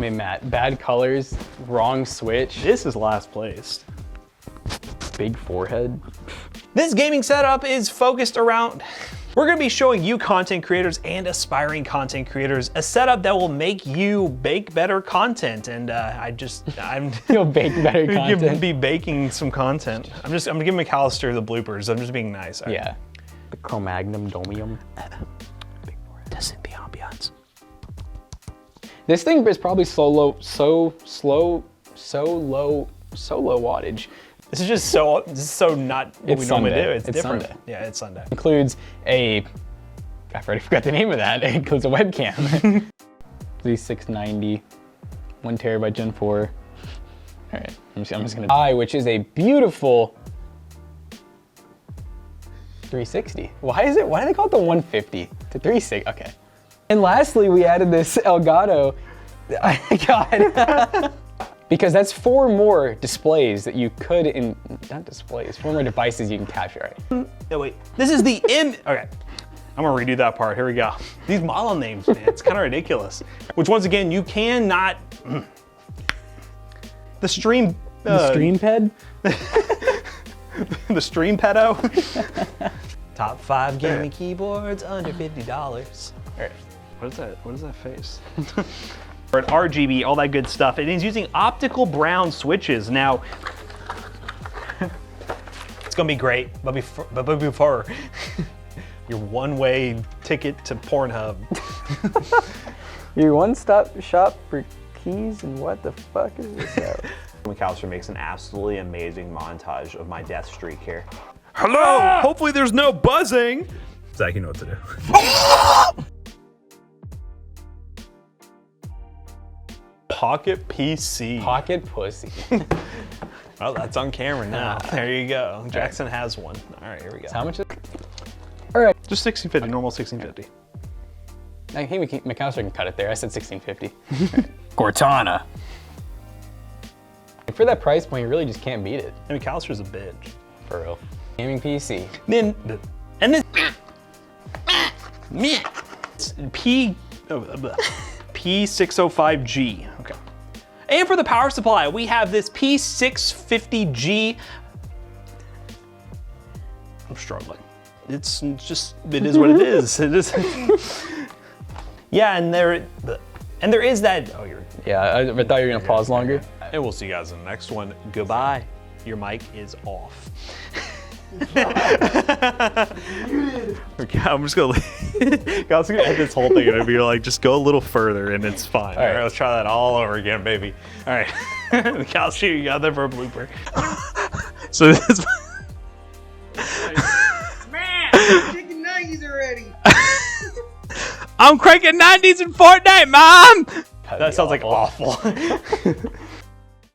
mean, Matt, bad colors, wrong switch. This is last place. Big forehead. This gaming setup is focused around, we're gonna be showing you content creators and aspiring content creators a setup that will make you bake better content. And I'm You'll bake better content. You'll be baking some content. I'm gonna give McAllister the bloopers. I'm just being nice. Right? Yeah. The Cro-Magnon Domium. This is the ambiance. This thing is probably so low wattage. This is so not what we normally do. It's different. Sunday. Yeah, it's Sunday. Includes I already forgot the name of that. It includes a webcam. Z690, 1 terabyte Gen 4. All right, I'm just gonna which is a beautiful 360. Why do they call it the 150 to 360? Okay. And lastly, we added this Elgato. God. Because that's 4 more displays that you could, not displays, 4 more devices you can capture, right? No, wait, this is the okay. I'm gonna redo that part, here we go. These model names, man, it's kind of ridiculous. Which once again, you cannot, the stream ped? the stream pedo. Top 5 gaming keyboards under $50. All right, what is that face? Or an RGB, all that good stuff. It is using optical brown switches. Now, it's gonna be great, but before your one-way ticket to Pornhub. Your one-stop shop for keys and what the fuck is this? McAllister makes an absolutely amazing montage of my death streak here. Hello, hopefully there's no buzzing. Zach, you know what to do. Pocket PC. Pocket pussy. Oh, that's on camera now. There you go. Jackson has one. All right, here we go. So how much is it? All right. Just 1650, normal 1650. I think McAllister can cut it there. I said 1650. Cortana. For that price point, you really just can't beat it. And McAllister's a bitch. For real. Gaming PC. Then, and this, P605G, okay. And for the power supply, we have this P650G. I'm struggling. It's just, it is what it is. It is. Yeah, and there is that, Yeah, I thought you were gonna pause longer. And we'll see you guys in the next one. Goodbye. Your mic is off. Okay, I'm just gonna I was gonna end this whole thing and it'd be like, just go a little further and it's fine. All right, let's try that all over again, baby. All right, Cal, shoot, you got there for a blooper. So this. Man, I'm chicken nuggets already. I'm cranking 90s in Fortnite, Mom. That sounds like awful.